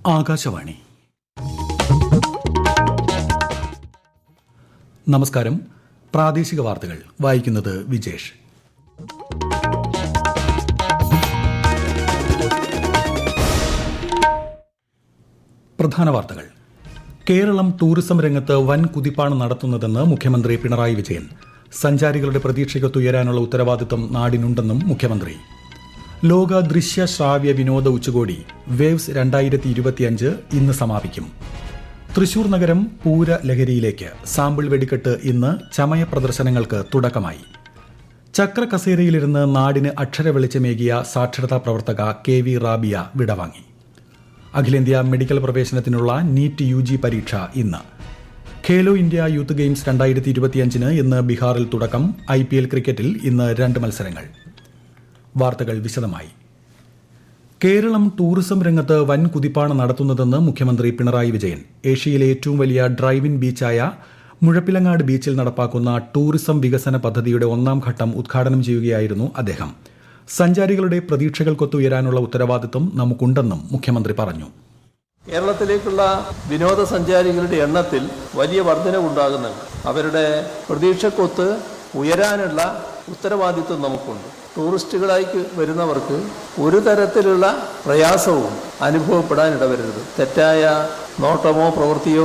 ആകാശവാണി. നമസ്കാരം. പ്രാദേശിക വാർത്തകൾ വായിക്കുന്നത് വിജേഷ്. പ്രധാന വാർത്തകൾ. കേരളം ടൂറിസം രംഗത്ത് വൻ കുതിപ്പാണ് നടത്തുന്നതെന്ന് മുഖ്യമന്ത്രി പിണറായി വിജയൻ. സഞ്ചാരികളുടെ പ്രതീക്ഷയ്ക്കൊത്തുയരാനുള്ള ഉത്തരവാദിത്തം നാടിനുണ്ടെന്നും മുഖ്യമന്ത്രി. ലോക ദൃശ്യ ശ്രാവ്യ വിനോദ ഉച്ചകോടി വേവ്സ് 2025 ഇന്ന് സമാപിക്കും. തൃശൂർ നഗരം പൂരലഹരിയിലേക്ക്. സാമ്പിൾ വെടിക്കെട്ട് ഇന്ന്. ചമയ പ്രദർശനങ്ങൾക്ക് തുടക്കമായി. ചക്ര കസേരയിലിരുന്ന് നാടിന് അക്ഷരവെളിച്ചമേകിയ സാക്ഷരതാ പ്രവർത്തക KV റാബിയ വിടവാങ്ങി. അഖിലേന്ത്യാ മെഡിക്കൽ പ്രവേശനത്തിനുള്ള നീറ്റ് UG പരീക്ഷ ഇന്ന്. ഖേലോ ഇന്ത്യ യൂത്ത് ഗെയിംസ് 2025 ഇന്ന് ബീഹാറിൽ തുടക്കം. IPL ക്രിക്കറ്റിൽ ഇന്ന് 2 മത്സരങ്ങൾ. വാർത്തകൾ വിശദമായി. കേരളം ടൂറിസം രംഗത്ത് വൻ കുതിപ്പാണ് നടത്തുന്നതെന്ന് മുഖ്യമന്ത്രി പിണറായി വിജയൻ. ഏഷ്യയിലെ ഏറ്റവും വലിയ ഡ്രൈവ് ഇൻ ബീച്ചായ മുഴപ്പിലങ്ങാട് ബീച്ചിൽ നടപ്പാക്കുന്ന ടൂറിസം വികസന പദ്ധതിയുടെ 1ാം ഘട്ടം ഉദ്ഘാടനം ചെയ്യുകയായിരുന്നു അദ്ദേഹം. സഞ്ചാരികളുടെ പ്രതീക്ഷകൾക്കൊത്തുയരാനുള്ള ഉത്തരവാദിത്വം നമുക്കുണ്ടെന്നും മുഖ്യമന്ത്രി പറഞ്ഞു. കേരളത്തിലേക്കുള്ള വിനോദസഞ്ചാരികളുടെ എണ്ണത്തിൽ വലിയ വർധനവുണ്ടാകുന്നുണ്ട്. അവരുടെ പ്രതീക്ഷക്കൊത്ത് ഉയരാനുള്ള ഉത്തരവാദിത്വം നമുക്കുണ്ട്. ടൂറിസ്റ്റുകളായി വരുന്നവർക്ക് ഒരു തരത്തിലുള്ള പ്രയാസവും അനുഭവപ്പെടാൻ ഇടവരരുത്. തെറ്റായ നോട്ടമോ പ്രവൃത്തിയോ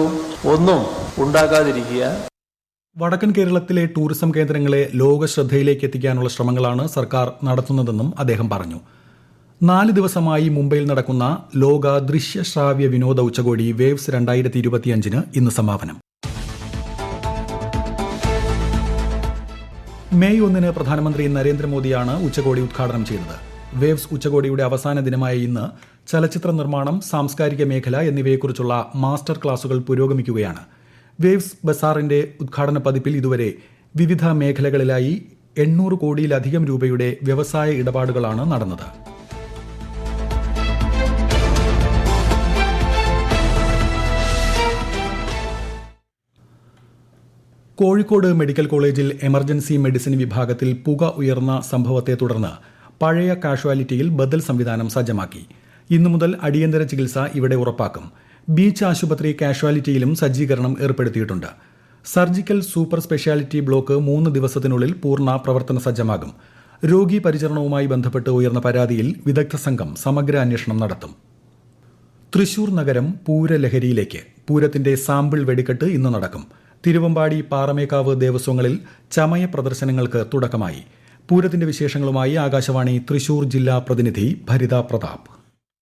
ഒന്നും ഉണ്ടാകാതിരിക്കുക. വടക്കൻ കേരളത്തിലെ ടൂറിസം കേന്ദ്രങ്ങളെ ലോക ശ്രദ്ധയിലേക്ക് എത്തിക്കാനുള്ള ശ്രമങ്ങളാണ് സർക്കാർ നടത്തുന്നതെന്നും അദ്ദേഹം പറഞ്ഞു. 4 ദിവസമായി മുംബൈയിൽ നടക്കുന്ന ലോക ദൃശ്യ ശ്രാവ്യ വിനോദ ഉച്ചകോടി വേവ്സ് 2025 ഇന്ന് സമാപനം. മെയ് 1 പ്രധാനമന്ത്രി നരേന്ദ്രമോദിയാണ് ഉച്ചകോടി ഉദ്ഘാടനം ചെയ്തത്. വേവ്സ് ഉച്ചകോടിയുടെ അവസാന ദിനമായ ഇന്ന് ചലച്ചിത്ര നിർമ്മാണം, സാംസ്കാരിക മേഖല എന്നിവയെക്കുറിച്ചുള്ള മാസ്റ്റർ ക്ലാസുകൾ പുരോഗമിക്കുകയാണ്. വേവ്സ് ബസാറിന്റെ ഉദ്ഘാടന പതിപ്പിൽ ഇതുവരെ വിവിധ മേഖലകളിലായി 800 കോടിയിലധികം രൂപയുടെ വ്യവസായ ഇടപാടുകളാണ് നടന്നത്. കോഴിക്കോട് മെഡിക്കൽ കോളേജിൽ എമർജൻസി മെഡിസിൻ വിഭാഗത്തിൽ പുക ഉയർന്ന സംഭവത്തെ തുടർന്ന് പഴയ കാഷ്വാലിറ്റിയിൽ ബദൽ സംവിധാനം സജ്ജമാക്കി. ഇന്നു മുതൽ അടിയന്തര ചികിത്സ ഇവിടെ ഉറപ്പാക്കും. ബീച്ച് ആശുപത്രി കാഷ്വാലിറ്റിയിലും സജ്ജീകരണം ഏർപ്പെടുത്തിയിട്ടുണ്ട്. സർജിക്കൽ സൂപ്പർ സ്പെഷ്യാലിറ്റി ബ്ലോക്ക് 3 ദിവസത്തിനുള്ളിൽ പൂർണ്ണ പ്രവർത്തന സജ്ജമാകും. രോഗി പരിചരണവുമായി ബന്ധപ്പെട്ട് ഉയർന്ന പരാതിയിൽ വിദഗ്ധ സംഘം സമഗ്ര അന്വേഷണം നടത്തും. തൃശൂർ നഗരം പൂരലഹരിയിലേക്ക്. പൂരത്തിന്റെ സാമ്പിൾ വെടിക്കെട്ട് ഇന്ന് നടക്കും. തിരുവമ്പാടി, പാറമേക്കാവ് ദേവസ്വങ്ങളിൽ ചമയ പ്രദർശനങ്ങൾക്ക് തുടക്കമായി. പൂരത്തിന്റെ വിശേഷങ്ങളുമായി ആകാശവാണി തൃശൂർ ജില്ലാ പ്രതിനിധി ഭരിത പ്രതാപ്.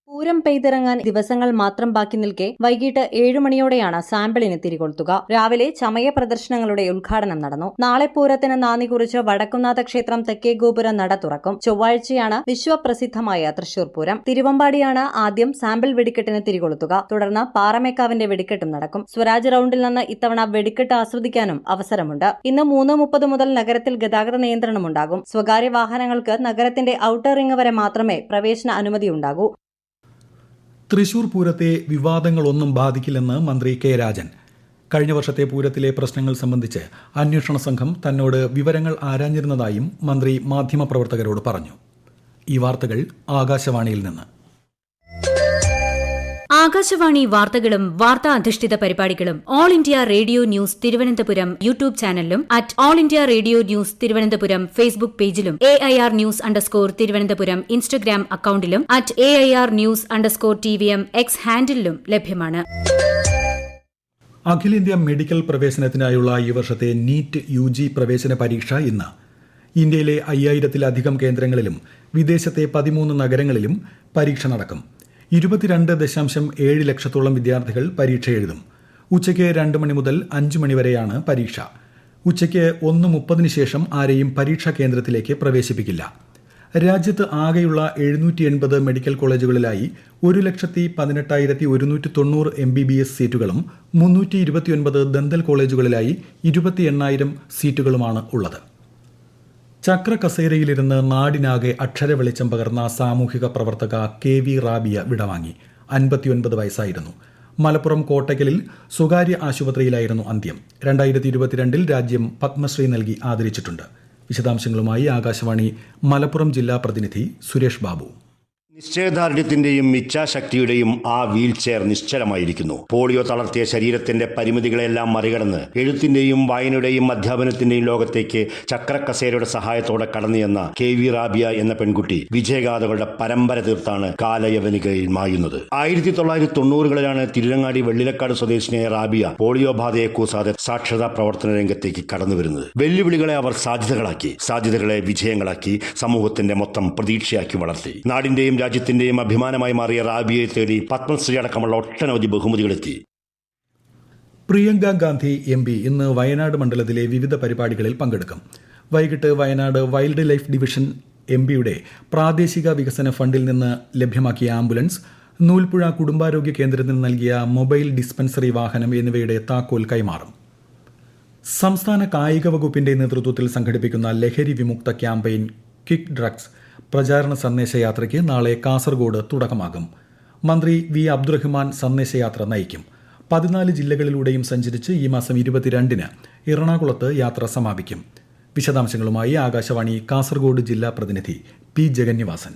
പൂരം പെയ്തിറങ്ങാൻ ദിവസങ്ങൾ മാത്രം ബാക്കി നിൽക്കെ വൈകിട്ട് 7 മണിയോടെയാണ് സാമ്പിളിന് തിരികൊളുത്തുക. രാവിലെ ചമയ പ്രദർശനങ്ങളുടെ ഉദ്ഘാടനം നടന്നു. നാളെ പൂരത്തിന് നാന്ദി കുറിച്ച് വടക്കുംനാഥ ക്ഷേത്രം തെക്കേ ഗോപുര നട തുറക്കും. ചൊവ്വാഴ്ചയാണ് വിശ്വപ്രസിദ്ധമായ തൃശൂർ പൂരം. തിരുവമ്പാടിയാണ് ആദ്യം സാമ്പിൾ വെടിക്കെട്ടിന് തിരികൊളുത്തുക. തുടർന്ന് പാറമേക്കാവിന്റെ വെടിക്കെട്ടും നടക്കും. സ്വരാജ് റൌണ്ടിൽ നിന്ന് ഇത്തവണ വെടിക്കെട്ട് ആസ്വദിക്കാനും അവസരമുണ്ട്. ഇന്ന് 3:30 മുതൽ നഗരത്തിൽ ഗതാഗത നിയന്ത്രണമുണ്ടാകും. സ്വകാര്യ വാഹനങ്ങൾക്ക് നഗരത്തിന്റെ ഔട്ടർ റിംഗ് വരെ മാത്രമേ പ്രവേശന അനുമതിയുണ്ടാകൂ. തൃശൂർ പൂരത്തെ വിവാദങ്ങളൊന്നും ബാധിക്കില്ലെന്ന് മന്ത്രി കെ രാജൻ. കഴിഞ്ഞ വർഷത്തെ പൂരത്തിലെ പ്രശ്നങ്ങൾ സംബന്ധിച്ച് അന്വേഷണ സംഘം തന്നോട് വിവരങ്ങൾ ആരാഞ്ഞിരുന്നതായും മന്ത്രി മാധ്യമപ്രവർത്തകരോട് പറഞ്ഞു. ഈ വാർത്തകൾ ആകാശവാണിയിൽ നിന്ന്. ആകാശവാണി വാർത്തകളും വാർത്താ അധിഷ്ഠിത പരിപാടികളും All India Radio News Thiruvananthapuram YouTube ചാനലിലും @All India Radio News Thiruvananthapuram Facebook പേജിലും AIR ന്യൂസ് തിരുവനന്തപുരം ഇൻസ്റ്റഗ്രാം അക്കൌണ്ടിലും @AIR ന്യൂസ് TVM X ഹാൻഡിലും ലഭ്യമാണ്. അഖിലേന്ത്യാ മെഡിക്കൽ പ്രവേശനത്തിനായുള്ള ഈ വർഷത്തെ നീറ്റ് UG പ്രവേശന പരീക്ഷ ഇന്ന്. ഇന്ത്യയിലെ 5000-ലധികം കേന്ദ്രങ്ങളിലും വിദേശത്തെ 13 നഗരങ്ങളിലും പരീക്ഷ നടക്കും. 22.7 ലക്ഷത്തോളം വിദ്യാർത്ഥികൾ പരീക്ഷ എഴുതും. ഉച്ചയ്ക്ക് 2 മണി മുതൽ 5 മണി വരെയാണ് പരീക്ഷ. ഉച്ചയ്ക്ക് 1:30 ശേഷം ആരെയും പരീക്ഷാ കേന്ദ്രത്തിലേക്ക് പ്രവേശിപ്പിക്കില്ല. രാജ്യത്ത് ആകെയുള്ള 780 മെഡിക്കൽ കോളേജുകളിലായി 1,18,190 MBBS സീറ്റുകളും 329 ദന്തൽ കോളേജുകളിലായി 28,000 സീറ്റുകളുമാണ് ഉള്ളത്. ചക്ര കസേരയിലിരുന്ന് നാടിനാകെ അക്ഷരവെളിച്ചം പകർന്ന സാമൂഹിക പ്രവർത്തക KV റാബിയ വിടവാങ്ങി. 59 വയസ്സായിരുന്നു. മലപ്പുറം കോട്ടയ്ക്കലിൽ സ്വകാര്യ ആശുപത്രിയിലായിരുന്നു അന്ത്യം. 2022 രാജ്യം പത്മശ്രീ നൽകി ആദരിച്ചിട്ടുണ്ട്. വിശദാംശങ്ങളുമായി ആകാശവാണി മലപ്പുറം ജില്ലാ പ്രതിനിധി സുരേഷ് ബാബു. നിശ്ചയദാർഢ്യത്തിന്റെയും ഇച്ഛാശക്തിയുടെയും ആ വീൽ ചെയർ നിശ്ചലമായിരിക്കുന്നു. പോളിയോ തളർത്തിയ ശരീരത്തിന്റെ പരിമിതികളെല്ലാം മറികടന്ന് എഴുത്തിന്റെയും വായനയുടെയും അധ്യാപനത്തിന്റെയും ലോകത്തേക്ക് ചക്രക്കസേരയുടെ സഹായത്തോടെ കടന്നുചെന്ന KV റാബിയ എന്ന പെൺകുട്ടി വിജയഗാഥകളുടെ പരമ്പര തീർത്താണ് കാലയവനികയിൽ മായുന്നത്. 1990കളിലാണ് തിരുരങ്ങാടി വെള്ളിലക്കാട് സ്വദേശിനിയായ റാബിയ പോളിയോ ബാധയെ കൂസാതെ സാക്ഷരതാ പ്രവർത്തന രംഗത്തേക്ക് കടന്നുവരുന്നത്. വെല്ലുവിളികളെ അവർ സാധ്യതകളാക്കി, സാധ്യതകളെ വിജയങ്ങളാക്കി, സമൂഹത്തിന്റെ മൊത്തം പ്രതീക്ഷയാക്കി വളർത്തി. നാടിന്റെയും രാജ്യത്തിന്റെയും അഭിമാനമായി മാറിയ റാബിയയെ തേടി പത്മശ്രീ അടക്കമുള്ള ഒട്ടനവധി ബഹുമതികളെത്തി. പ്രിയങ്ക ഗാന്ധി MP ഇന്ന് വയനാട് മണ്ഡലത്തിലെ വിവിധ പരിപാടികളിൽ പങ്കെടുക്കും. വൈകിട്ട് വയനാട് വൈൽഡ് ലൈഫ് ഡിവിഷൻ MPയുടെ പ്രാദേശിക വികസന ഫണ്ടിൽ നിന്ന് ലഭ്യമാക്കിയ ആംബുലൻസ്, നൂൽപ്പുഴ കുടുംബാരോഗ്യ കേന്ദ്രത്തിന് നൽകിയ മൊബൈൽ ഡിസ്പെൻസറി വാഹനം എന്നിവയുടെ താക്കോൽ കൈമാറും. സംസ്ഥാന കായിക വകുപ്പിന്റെ നേതൃത്വത്തിൽ സംഘടിപ്പിക്കുന്ന ലഹരി വിമുക്ത ക്യാമ്പയിൻ കിക്ക് ഡ്രഗ്സ് പ്രചാരണ സന്ദേശയാത്രയ്ക്ക് നാളെ കാസർഗോഡ് തുടക്കമാകും. മന്ത്രി V. അബ്ദുറഹ്മാൻ സന്ദേശയാത്ര നയിക്കും. 14 ജില്ലകളിലൂടെയും സഞ്ചരിച്ച് ഈ മാസം 22-ന് എറണാകുളത്ത് യാത്ര സമാപിക്കും. വിശദാംശങ്ങളുമായി ആകാശവാണി കാസർഗോഡ് ജില്ലാ പ്രതിനിധി P. ജഗന്നിവാസൻ.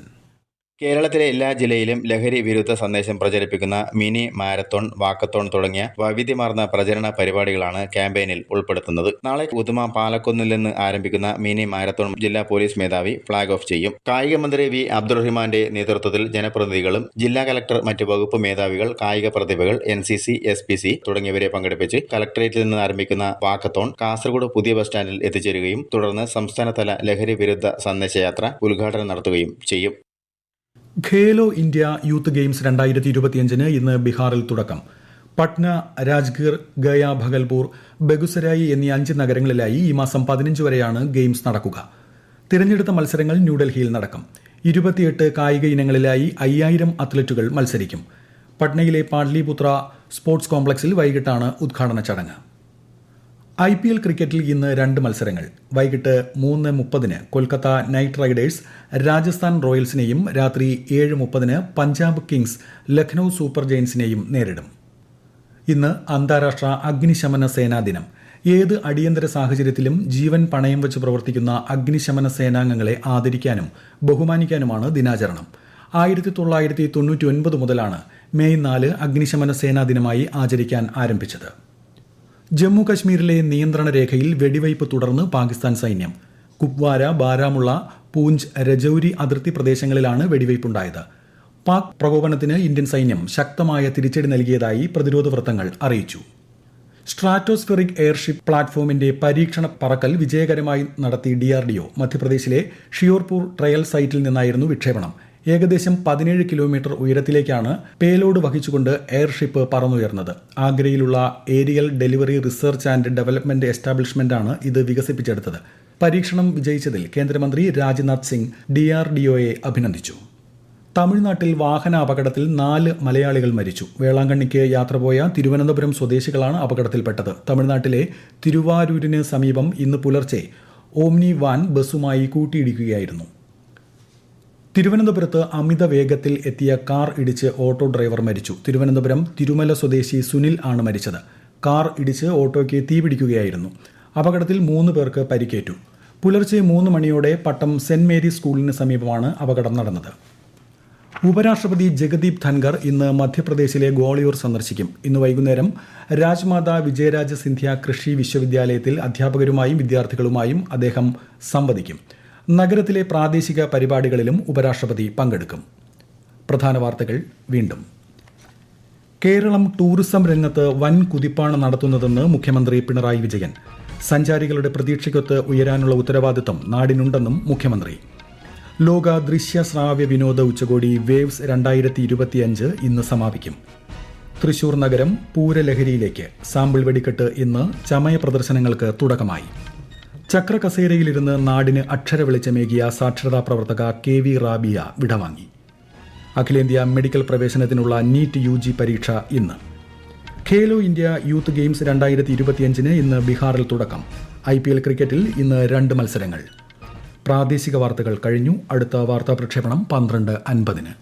കേരളത്തിലെ എല്ലാ ജില്ലയിലും ലഹരി വിരുദ്ധ സന്ദേശം പ്രചരിപ്പിക്കുന്ന മിനി മാരത്തോൺ, വാക്കത്തോൺ തുടങ്ങിയ വൈവിധ്യമാർന്ന പ്രചരണ പരിപാടികളാണ് ക്യാമ്പയിനിൽ ഉൾപ്പെടുത്തുന്നത്. നാളെ ഉദുമ പാലക്കുന്നിൽ നിന്ന് ആരംഭിക്കുന്ന മിനി മാരത്തോൺ ജില്ലാ പോലീസ് മേധാവി ഫ്ളാഗ് ഓഫ് ചെയ്യും. കായിക മന്ത്രി V. അബ്ദുറഹ്മാന്റെ നേതൃത്വത്തിൽ ജനപ്രതിനിധികളും ജില്ലാ കലക്ടർ, മറ്റ് വകുപ്പ് മേധാവികൾ, കായിക പ്രതിഭകൾ, NCC, SPC തുടങ്ങിയവരെ പങ്കെടുപ്പിച്ച് കലക്ടറേറ്റിൽ നിന്ന് ആരംഭിക്കുന്ന വാക്കത്തോൺ കാസർഗോഡ് പുതിയ ബസ് സ്റ്റാൻഡിൽ എത്തിച്ചേരുകയും തുടർന്ന് സംസ്ഥാനതല ലഹരി വിരുദ്ധ സന്ദേശയാത്ര ഉദ്ഘാടനം നടത്തുകയും ചെയ്യും. ഖേലോ ഇന്ത്യ യൂത്ത് ഗെയിംസ് 2025 ഇന്ന് ബീഹാറിൽ തുടക്കം. പട്ന, രാജ്ഗീർ, ഗയ, ഭഗൽപൂർ, ബെഗുസരായി എന്നീ 5 നഗരങ്ങളിലായി ഈ മാസം 15 വരെയാണ് ഗെയിംസ് നടക്കുക. തിരഞ്ഞെടുത്ത മത്സരങ്ങൾ ന്യൂഡൽഹിയിൽ നടക്കും. 28 കായിക ഇനങ്ങളിലായി 5000 അത്ലറ്റുകൾ മത്സരിക്കും. പട്നയിലെ പാട്ലിപുത്ര സ്പോർട്സ് കോംപ്ലക്സിൽ വൈകിട്ടാണ് ഉദ്ഘാടന ചടങ്ങ്. IPL ക്രിക്കറ്റിൽ ഇന്ന് 2 മത്സരങ്ങൾ. വൈകിട്ട് 3:30-ന് കൊൽക്കത്ത നൈറ്റ് റൈഡേഴ്സ് രാജസ്ഥാൻ റോയൽസിനെയും രാത്രി 7:30-ന് പഞ്ചാബ് കിങ്സ് ലക്നൌ സൂപ്പർ ജയൻസിനെയും നേരിടും. ഇന്ന് അന്താരാഷ്ട്ര അഗ്നിശമന സേനാ ദിനം. ഏത് അടിയന്തര സാഹചര്യത്തിലും ജീവൻ പണയം വെച്ച് പ്രവർത്തിക്കുന്ന അഗ്നിശമന സേനാംഗങ്ങളെ ആദരിക്കാനും ബഹുമാനിക്കാനുമാണ് ദിനാചരണം. 1999 മുതലാണ് മെയ് 4 അഗ്നിശമന സേനാ ദിനമായി ആചരിക്കാൻ ആരംഭിച്ചത്. ജമ്മു കശ്മീരിലെ നിയന്ത്രണ രേഖയിൽ വെടിവയ്പ് തുടർന്ന് പാകിസ്ഥാൻ സൈന്യം. കുപ്വാര, ബാരാമുള്ള, പൂഞ്ച്, രജൌരി അതിർത്തി പ്രദേശങ്ങളിലാണ് വെടിവയ്പുണ്ടായത്. പാക് പ്രകോപനത്തിന് ഇന്ത്യൻ സൈന്യം ശക്തമായ തിരിച്ചടി നൽകിയതായി പ്രതിരോധ വൃത്തങ്ങൾ അറിയിച്ചു. സ്ട്രാറ്റോസ്ഫെറിക് എയർഷിപ്പ് പ്ലാറ്റ്ഫോമിന്റെ പരീക്ഷണ പറക്കൽ വിജയകരമായി നടത്തി DRDO. മധ്യപ്രദേശിലെ ഷിയോർപൂർ ട്രയൽ സൈറ്റിൽ നിന്നായിരുന്നു വിക്ഷേപണം. ഏകദേശം 17 കിലോമീറ്റർ ഉയരത്തിലേക്കാണ് പേലോഡ് വഹിച്ചുകൊണ്ട് എയർഷിപ്പ് പറന്നുയർന്നത്. ആഗ്രയിലുള്ള aerial delivery research and development എസ്റ്റാബ്ലിഷ്മെന്റാണ് ഇത് വികസിപ്പിച്ചെടുത്തത്. പരീക്ഷണം വിജയിച്ചതിൽ കേന്ദ്രമന്ത്രി രാജ്നാഥ് സിംഗ് DRDOയെ അഭിനന്ദിച്ചു. തമിഴ്നാട്ടിൽ വാഹന അപകടത്തിൽ 4 മലയാളികൾ മരിച്ചു. വേളാങ്കണ്ണിക്ക് യാത്ര പോയ തിരുവനന്തപുരം സ്വദേശികളാണ് അപകടത്തിൽപ്പെട്ടത്. തമിഴ്നാട്ടിലെ തിരുവാരൂരിന് സമീപം ഇന്ന് പുലർച്ചെ ഓമ്നി വാൻ ബസുമായി കൂട്ടിയിടിക്കുകയായിരുന്നു. തിരുവനന്തപുരത്ത് അമിത വേഗത്തിൽ എത്തിയ കാർ ഇടിച്ച് ഓട്ടോ ഡ്രൈവർ മരിച്ചു. തിരുവനന്തപുരം തിരുമല സ്വദേശി സുനിൽ ആണ് മരിച്ചത്. കാർ ഇടിച്ച് ഓട്ടോയ്ക്ക് തീപിടിക്കുകയായിരുന്നു. അപകടത്തിൽ 3 പേർക്ക് പരിക്കേറ്റു. പുലർച്ചെ 3 മണിയോടെ പട്ടം സെന്റ് മേരീസ് സ്കൂളിന് സമീപമാണ് അപകടം നടന്നത്. ഉപരാഷ്ട്രപതി ജഗദീപ് ധൻഖർ ഇന്ന് മധ്യപ്രദേശിലെ ഗ്വാളിയോർ സന്ദർശിക്കും. ഇന്ന് വൈകുന്നേരം രാജ്മാതാ വിജയരാജ സിന്ധ്യ കൃഷി വിശ്വവിദ്യാലയത്തിൽ അധ്യാപകരുമായും വിദ്യാർത്ഥികളുമായും അദ്ദേഹം സംവദിക്കും. നഗരത്തിലെ പ്രാദേശിക പരിപാടികളിലും ഉപരാഷ്ട്രപതി പങ്കെടുക്കും. പ്രധാന വാർത്തകൾ വീണ്ടും. കേരളം ടൂറിസം രംഗത്ത് വൻ കുതിപ്പാണ് നടത്തുന്നതെന്ന് മുഖ്യമന്ത്രി പിണറായി വിജയൻ. സഞ്ചാരികളുടെ പ്രതീക്ഷയ്ക്കൊത്ത് ഉയരാനുള്ള ഉത്തരവാദിത്തം നാടിനുണ്ടെന്നും മുഖ്യമന്ത്രി. ലോക ദൃശ്യ ശ്രാവ്യ വിനോദ ഉച്ചകോടി വേവ്സ് 2025 ഇന്ന് സമാപിക്കും. തൃശൂർ നഗരം പൂരലഹരിയിലേക്ക്. സാമ്പിൾ വെടിക്കെട്ട് ഇന്ന്. ചമയ പ്രദർശനങ്ങൾക്ക് തുടക്കമായി. ചക്രകസേരയിലിരുന്ന് നാടിന് അക്ഷര വെളിച്ചമേകിയ സാക്ഷരതാ പ്രവർത്തക KV റാബിയ വിടവാങ്ങി. അഖിലേന്ത്യാ മെഡിക്കൽ പ്രവേശനത്തിനുള്ള നീറ്റ് UG പരീക്ഷ ഇന്ന്. ഖേലോ ഇന്ത്യ യൂത്ത് ഗെയിംസ് 2025 ഇന്ന് ബീഹാറിൽ തുടക്കം. IPL ക്രിക്കറ്റിൽ ഇന്ന് 2 മത്സരങ്ങൾ. പ്രാദേശിക വാർത്തകൾ കഴിഞ്ഞു. അടുത്ത വാർത്താ പ്രക്ഷേപണം 12:50.